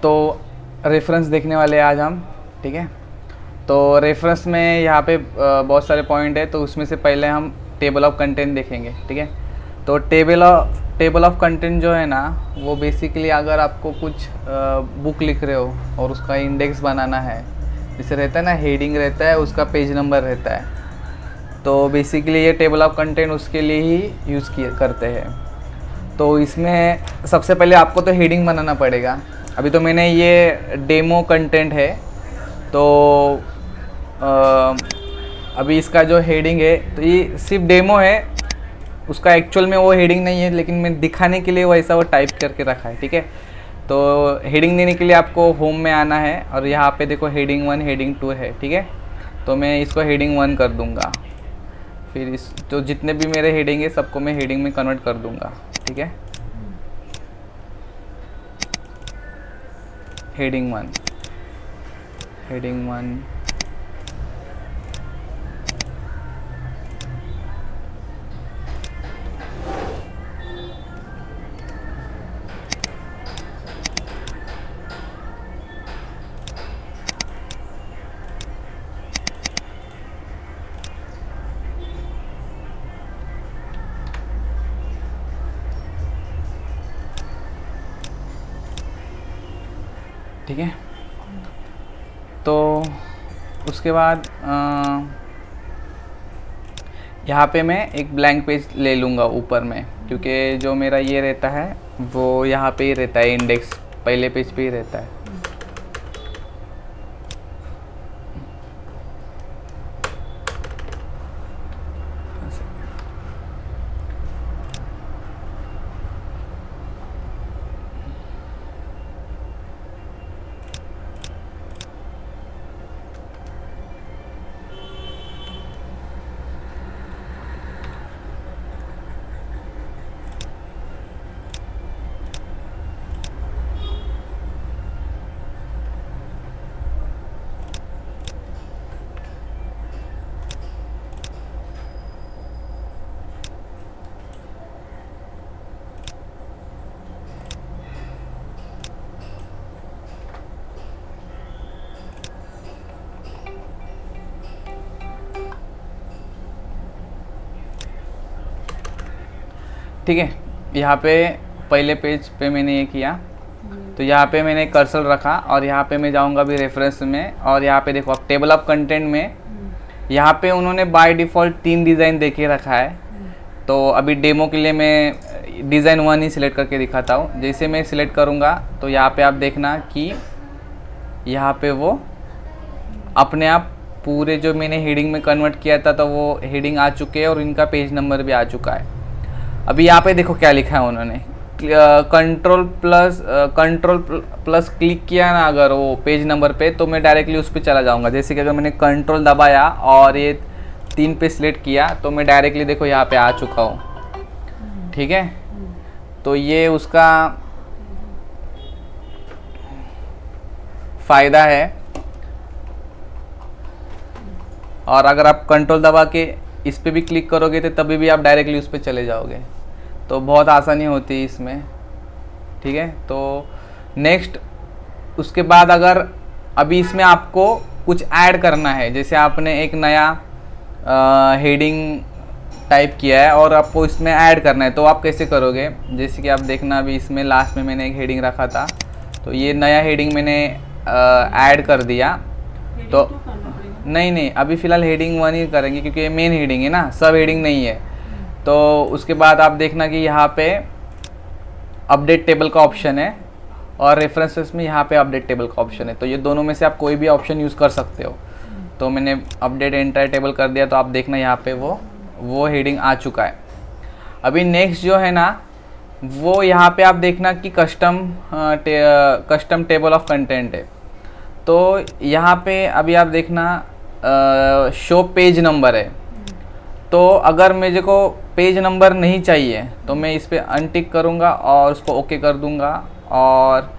तो रेफरेंस देखने वाले हैं आज हम, ठीक है। तो रेफरेंस में यहाँ पे बहुत सारे पॉइंट है, तो उसमें से पहले हम टेबल ऑफ कंटेंट देखेंगे, ठीक है। तो टेबल ऑफ कंटेंट जो है ना, वो बेसिकली अगर आपको कुछ बुक लिख रहे हो और उसका इंडेक्स बनाना है, जैसे रहता है ना, हेडिंग रहता है, उसका पेज नंबर रहता है, तो बेसिकली ये टेबल ऑफ कंटेंट उसके लिए ही यूज़ करते हैं। तो इसमें सबसे पहले आपको तो हेडिंग बनाना पड़ेगा। अभी तो मैंने ये डेमो कंटेंट है, तो अभी इसका जो हेडिंग है, तो ये सिर्फ डेमो है, उसका एक्चुअल में वो हेडिंग नहीं है, लेकिन मैं दिखाने के लिए वैसा वो टाइप करके रखा है, ठीक है। तो हेडिंग देने के लिए आपको होम में आना है और यहाँ पे देखो हेडिंग 1 हेडिंग 2 है, ठीक है। तो मैं इसको हेडिंग 1 कर दूँगा, फिर इस तो जितने भी मेरे हेडिंग है सबको मैं हेडिंग में कन्वर्ट कर दूँगा, ठीक है। हेडिंग 1 ठीक है। तो उसके बाद यहाँ पे मैं एक ब्लैंक पेज ले लूँगा ऊपर में, क्योंकि जो मेरा ये रहता है वो यहाँ पे ही रहता है, इंडेक्स पहले पेज पे ही रहता है। ठीक है, यहाँ पे पहले पेज पे मैंने ये किया, तो यहाँ पे मैंने कर्सर रखा और यहाँ पे मैं जाऊँगा भी रेफरेंस में, और यहाँ पे देखो अब टेबल ऑफ कंटेंट में यहाँ पे उन्होंने बाय डिफ़ॉल्ट 3 डिज़ाइन दे के रखा है। तो अभी डेमो के लिए मैं डिज़ाइन 1 ही सिलेक्ट करके दिखाता हूँ। जैसे मैं सिलेक्ट करूँगा तो यहाँ पे आप देखना कि यहाँ पे वो अपने आप पूरे जो मैंने हेडिंग में कन्वर्ट किया था, तो वो हेडिंग आ चुके हैं और इनका पेज नंबर भी आ चुका है। अभी यहाँ पे देखो क्या लिखा है उन्होंने, कंट्रोल प्लस क्लिक किया ना अगर वो पेज नंबर पे, तो मैं डायरेक्टली उस पर चला जाऊँगा। जैसे कि अगर मैंने कंट्रोल दबाया और ये 3 पे सिलेक्ट किया, तो मैं डायरेक्टली देखो यहाँ पे आ चुका हूँ, ठीक है। तो ये उसका फ़ायदा है। और अगर आप कंट्रोल दबा के इस पे भी क्लिक करोगे तो तभी भी आप डायरेक्टली उस पर चले जाओगे, तो बहुत आसानी होती है इसमें, ठीक है। तो नेक्स्ट उसके बाद अगर अभी इसमें आपको कुछ ऐड करना है, जैसे आपने एक नया हेडिंग टाइप किया है और आपको इसमें ऐड करना है, तो आप कैसे करोगे। जैसे कि आप देखना, अभी इसमें लास्ट में मैंने एक हेडिंग रखा था, तो ये नया हेडिंग मैंने ऐड कर दिया। तो नहीं, अभी फ़िलहाल हेडिंग 1 ही करेंगे, क्योंकि ये मेन हेडिंग है ना, सब हेडिंग नहीं है। तो उसके बाद आप देखना कि यहाँ पे अपडेट टेबल का ऑप्शन है और रेफरेंसेस में यहाँ पे अपडेट टेबल का ऑप्शन है, तो ये दोनों में से आप कोई भी ऑप्शन यूज़ कर सकते हो। तो मैंने अपडेट एंटायर टेबल कर दिया, तो आप देखना यहाँ पे वो हेडिंग आ चुका है। अभी नेक्स्ट जो है ना, वो यहाँ पे आप देखना कि कस्टम टेबल ऑफ कंटेंट है। तो यहाँ पे अभी आप देखना शो पेज नंबर है। तो अगर मुझे को पेज नंबर नहीं चाहिए तो मैं इस पर अनटिक करूँगा और उसको ओके कर दूँगा और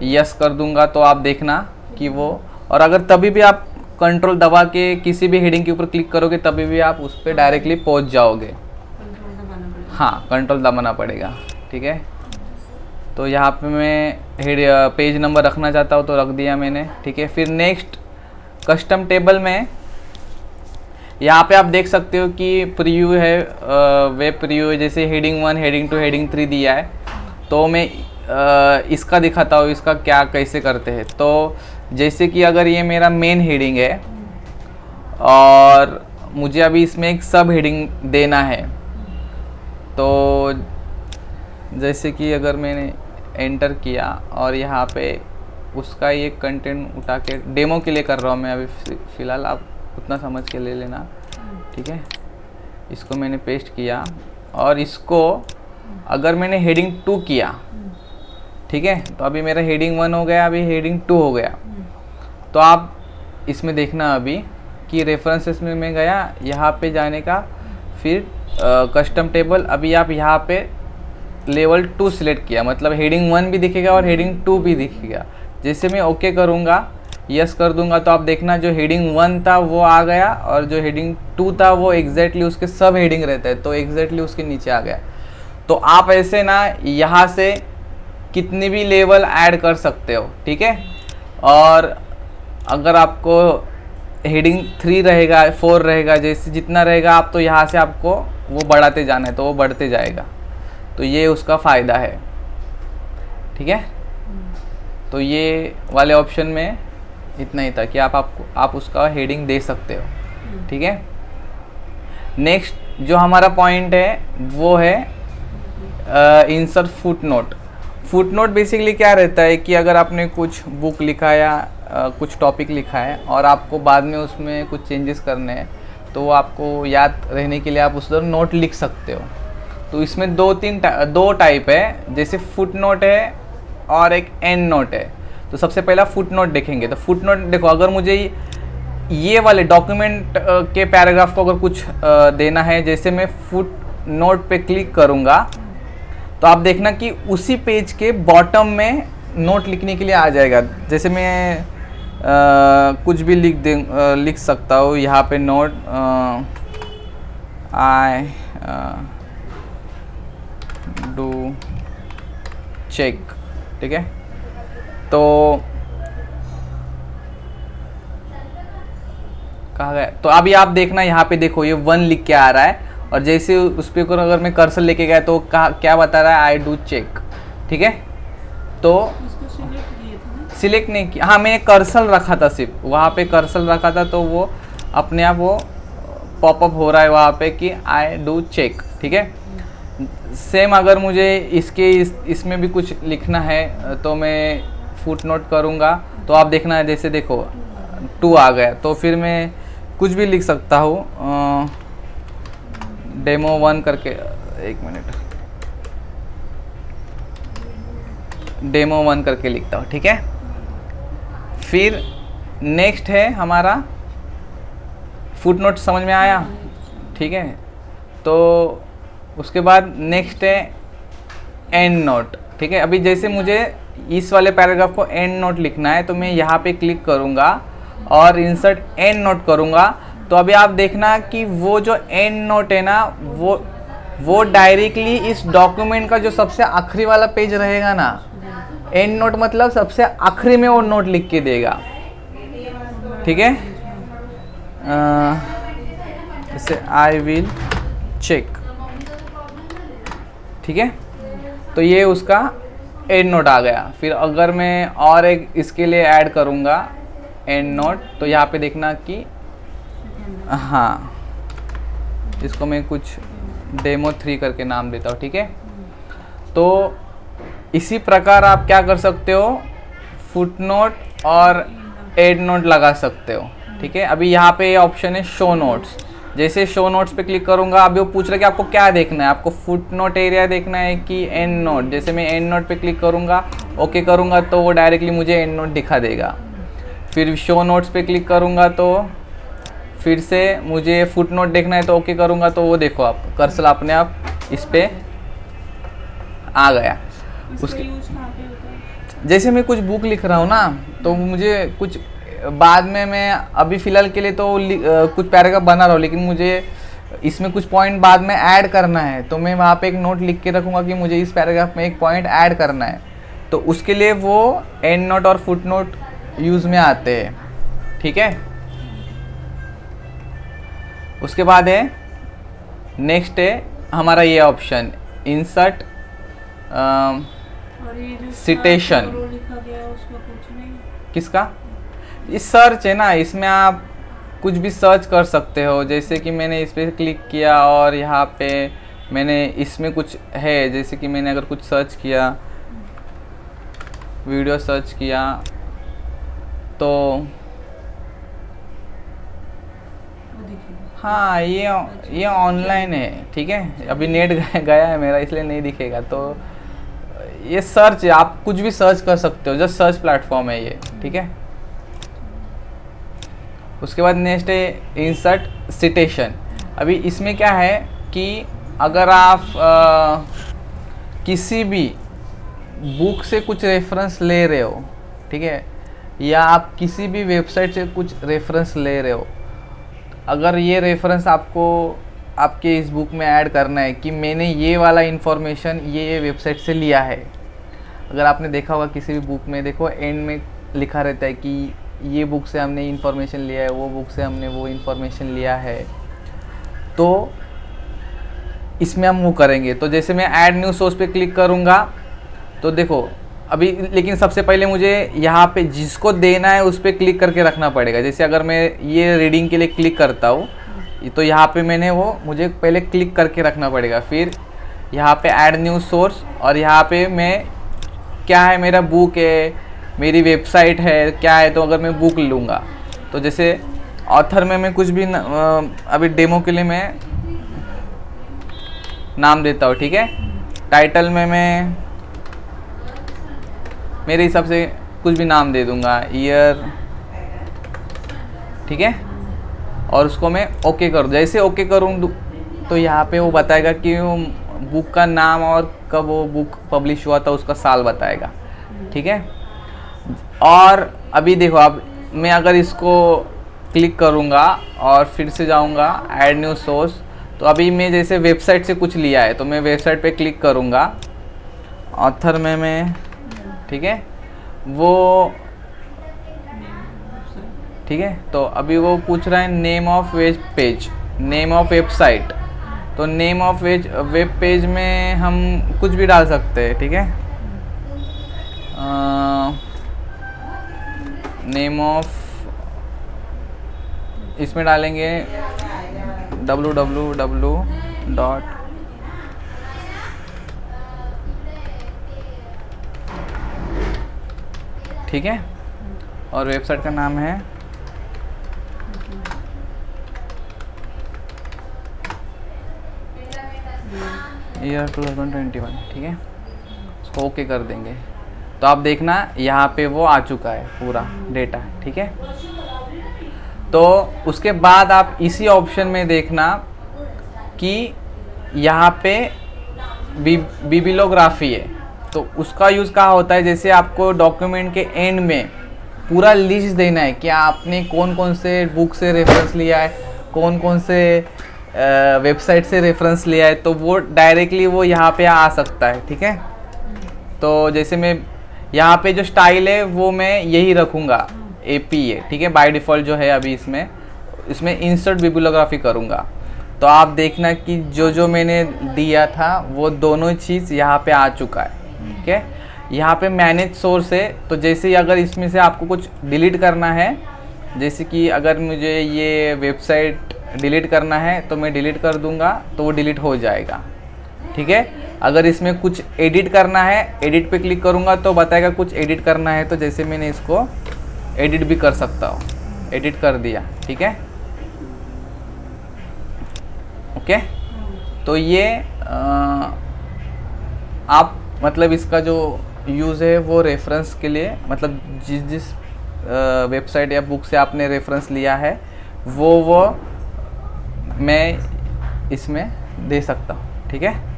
यस कर दूँगा, तो आप देखना कि वो, और अगर तभी भी आप कंट्रोल दबा के किसी भी हेडिंग के ऊपर क्लिक करोगे तभी भी आप उस पर डायरेक्टली पहुँच जाओगे। हाँ, कंट्रोल दबाना पड़ेगा, ठीक है। तो यहाँ पे मैं पेज नंबर रखना चाहता हूँ तो रख दिया मैंने, ठीक है। फिर नेक्स्ट कस्टम टेबल में यहाँ पे आप देख सकते हो कि प्रीव्यू है, वेब प्रीव्यू है, जैसे हेडिंग 1, हेडिंग 2, हेडिंग 3 दिया है। तो मैं इसका दिखाता हूँ, इसका क्या कैसे करते हैं। तो जैसे कि अगर ये मेरा मेन हेडिंग है और मुझे अभी इसमें एक सब हेडिंग देना है, तो जैसे कि अगर मैंने एंटर किया और यहाँ पे उसका ये कंटेंट उठा के डेमो के लिए कर रहा हूँ मैं अभी फ़िलहाल, आप उतना समझ के ले लेना, ठीक है। इसको मैंने पेस्ट किया और इसको अगर मैंने हेडिंग 2 किया, ठीक है, तो अभी मेरा हेडिंग 1 हो गया, अभी हेडिंग 2 हो गया। तो आप इसमें देखना अभी कि रेफरेंसेस में मैं गया, यहाँ पे जाने का, फिर कस्टम टेबल, अभी आप यहाँ पे लेवल 2 सिलेक्ट किया, मतलब हेडिंग 1 भी दिखेगा और हेडिंग 2 भी दिखेगा। जैसे मैं ओके करूँगा, यस कर दूंगा, तो आप देखना जो हेडिंग 1 था वो आ गया और जो हेडिंग 2 था वो एग्जैक्टली उसके सब हेडिंग रहता है, तो एग्जैक्टली उसके नीचे आ गया। तो आप ऐसे ना यहाँ से कितने भी लेवल ऐड कर सकते हो, ठीक है। और अगर आपको हेडिंग 3 रहेगा, 4 रहेगा, जैसे जितना रहेगा आप, तो यहाँ से आपको वो बढ़ाते जाना है, तो वो बढ़ते जाएगा। तो ये उसका फ़ायदा है, ठीक है। तो ये वाले ऑप्शन में इतना ही था कि आप उसका हेडिंग दे सकते हो, ठीक है। नेक्स्ट जो हमारा पॉइंट है वो है इंसर्ट फुटनोट। फुटनोट बेसिकली क्या रहता है कि अगर आपने कुछ बुक लिखा या कुछ टॉपिक लिखा है और आपको बाद में उसमें कुछ चेंजेस करने हैं, तो वो आपको याद रहने के लिए आप उस पर नोट लिख सकते हो। तो इसमें दो टाइप है, जैसे फुटनोट है और एक एंड नोट है। तो सबसे पहला फुटनोट देखेंगे। तो फुटनोट देखो, अगर मुझे ये वाले डॉक्यूमेंट के पैराग्राफ को अगर कुछ देना है, जैसे मैं फुट नोट पे क्लिक करूँगा, तो आप देखना कि उसी पेज के बॉटम में नोट लिखने के लिए आ जाएगा। जैसे मैं कुछ भी लिख सकता हूँ यहाँ पे, नोट आई डू चेक, ठीक है। तो कहाँ गया, तो अभी आप देखना यहाँ पे देखो ये 1 लिख के आ रहा है, और जैसे उस पर अगर मैं कर्सर लेके गया तो क्या बता रहा है, आई डू चेक, ठीक है। तो सिलेक्ट नहीं किया, हाँ मैंने कर्सर रखा था, सिर्फ वहाँ पे कर्सर रखा था, तो वो अपने आप वो पॉपअप हो रहा है वहाँ पे कि आई डू चेक, ठीक है। सेम अगर मुझे इसमें भी कुछ लिखना है तो मैं फुटनोट करूँगा, तो आप देखना है, जैसे देखो 2 आ गया, तो फिर मैं कुछ भी लिख सकता हूँ, डेमो 1 करके, एक मिनट, डेमो 1 करके लिखता हूँ, ठीक है। फिर नेक्स्ट है हमारा फुटनोट, समझ में आया, ठीक है। तो उसके बाद नेक्स्ट है एंड नोट, ठीक है। अभी जैसे मुझे इस वाले पैराग्राफ को एंड नोट लिखना है, तो मैं यहाँ पे क्लिक करूँगा और इंसर्ट एंड नोट करूँगा। तो अभी आप देखना कि वो जो एंड नोट है ना, वो डायरेक्टली इस डॉक्यूमेंट का जो सबसे आखिरी वाला पेज रहेगा ना, एंड नोट मतलब सबसे आखिरी में वो नोट लिख के देगा, ठीक है। जैसे आई विल चेक, ठीक है। तो ये उसका एंड नोट आ गया। फिर अगर मैं और एक इसके लिए ऐड करूँगा एंड नोट, तो यहाँ पे देखना कि हाँ, इसको मैं कुछ डेमो 3 करके नाम देता हूँ, ठीक है। तो इसी प्रकार आप क्या कर सकते हो, फुटनोट और एंड नोट लगा सकते हो, ठीक है। अभी यहाँ पे ऑप्शन है शो नोट्स। जैसे शो नोट्स पे क्लिक करूँगा, अभी वो पूछ रहा है कि आपको क्या देखना है, आपको फुटनोट एरिया देखना है कि एंड नोट। जैसे मैं एंड नोट पे क्लिक करूँगा, ओके करूँगा, तो वो डायरेक्टली मुझे एंड नोट दिखा देगा। फिर शो नोट्स पे क्लिक करूँगा, तो फिर से मुझे फुटनोट देखना है, तो ओके करूँगा, तो वो देखो आप कर्सर अपने आप इस पे आ गया। उसके जैसे मैं कुछ बुक लिख रहा हूँ ना, तो मुझे कुछ बाद में, मैं अभी फ़िलहाल के लिए तो कुछ पैराग्राफ बना रहा हूँ, लेकिन मुझे इसमें कुछ पॉइंट बाद में ऐड करना है, तो मैं वहाँ पे एक नोट लिख के रखूँगा कि मुझे इस पैराग्राफ में एक पॉइंट ऐड करना है, तो उसके लिए वो एंड नोट और फुट नोट यूज़ में आते हैं, ठीक है। उसके बाद है नेक्स्ट है हमारा ये ऑप्शन इंसर्ट सिटेशन। किसका? ये सर्च है ना, इसमें आप कुछ भी सर्च कर सकते हो। जैसे कि मैंने इस पर क्लिक किया और यहाँ पे मैंने इसमें कुछ है, जैसे कि मैंने अगर कुछ सर्च किया, वीडियो सर्च किया, तो हाँ ये ऑनलाइन है, ठीक है। अभी नेट गया है मेरा इसलिए नहीं दिखेगा। तो ये सर्च है, आप कुछ भी सर्च कर सकते हो, जस्ट सर्च प्लेटफॉर्म है ये, ठीक है। उसके बाद नेक्स्ट है इंसर्ट सिटेशन। अभी इसमें क्या है कि अगर आप किसी भी बुक से कुछ रेफरेंस ले रहे हो, ठीक है, या आप किसी भी वेबसाइट से कुछ रेफरेंस ले रहे हो, अगर ये रेफरेंस आपको आपके इस बुक में ऐड करना है कि मैंने ये वाला इन्फॉर्मेशन ये वेबसाइट से लिया है। अगर आपने देखा होगा किसी भी बुक में, देखो एंड में लिखा रहता है कि ये बुक से हमने इन्फॉर्मेशन लिया है, वो बुक से हमने वो इन्फॉर्मेशन लिया है। तो इसमें हम वो करेंगे। तो जैसे मैं ऐड न्यू सोर्स पे क्लिक करूँगा, तो देखो अभी, लेकिन सबसे पहले मुझे यहाँ पे जिसको देना है उस पर क्लिक करके रखना पड़ेगा। जैसे अगर मैं ये रीडिंग के लिए क्लिक करता हूँ, तो यहाँ पे मैंने वो मुझे पहले क्लिक करके रखना पड़ेगा। फिर यहाँ पे ऐड न्यू सोर्स, और यहाँ पे मैं क्या है, मेरा बुक है, मेरी वेबसाइट है, क्या है, तो अगर मैं बुक लूँगा, तो जैसे ऑथर में मैं कुछ भी अभी डेमो के लिए मैं नाम देता हूँ, ठीक है। टाइटल में मैं मेरे हिसाब से कुछ भी नाम दे दूँगा, ईयर, ठीक है। और उसको मैं ओके कर दूँ। जैसे ओके करूँ तो यहाँ पे वो बताएगा कि वो बुक का नाम और कब वो बुक पब्लिश हुआ था, उसका साल बताएगा, ठीक है। और अभी देखो, अब मैं अगर इसको क्लिक करूँगा और फिर से जाऊँगा ऐड न्यू सोर्स, तो अभी मैं जैसे वेबसाइट से कुछ लिया है, तो मैं वेबसाइट पे क्लिक करूँगा, ऑथर में मैं, ठीक है, वो, ठीक है। तो अभी वो पूछ रहा है name of web page, name of website. तो नेम ऑफ वेब पेज में हम कुछ भी डाल सकते हैं, ठीक है। नेम ऑफ, इसमें डालेंगे www. ठीक है। और वेबसाइट का नाम है ईयर 2021, ठीक है। उसको ओके कर देंगे, तो आप देखना यहाँ पे वो आ चुका है पूरा डेटा, ठीक है। तो उसके बाद आप इसी ऑप्शन में देखना कि यहाँ पे बिबिलोग्राफी है, तो उसका यूज़ कहाँ होता है। जैसे आपको डॉक्यूमेंट के एंड में पूरा लिस्ट देना है कि आपने कौन कौन से बुक से रेफरेंस लिया है, कौन कौन से वेबसाइट से रेफरेंस लिया है, तो वो डायरेक्टली वो यहाँ पे आ सकता है, ठीक है। तो जैसे मैं यहाँ पे जो स्टाइल है वो मैं यही रखूँगा, AP है, ठीक है, बाय डिफ़ॉल्ट जो है अभी इसमें इंसर्ट बिबिलोग्राफी करूँगा। तो आप देखना कि जो मैंने दिया था वो दोनों चीज़ यहाँ पे आ चुका है, ठीक है। यहाँ पे मैनेज सोर्स है, तो जैसे ही अगर इसमें से आपको कुछ डिलीट करना है, जैसे कि अगर मुझे ये वेबसाइट डिलीट करना है तो मैं डिलीट कर दूंगा, तो वो डिलीट हो जाएगा, ठीक है। अगर इसमें कुछ एडिट करना है, एडिट पे क्लिक करूंगा तो बताएगा कुछ एडिट करना है, तो जैसे मैंने इसको एडिट भी कर सकता हूँ, एडिट कर दिया, ठीक है, ओके। तो ये आप मतलब इसका जो यूज़ है वो रेफरेंस के लिए, मतलब जिस वेबसाइट या बुक से आपने रेफरेंस लिया है वो मैं इसमें दे सकता हूँ, ठीक है।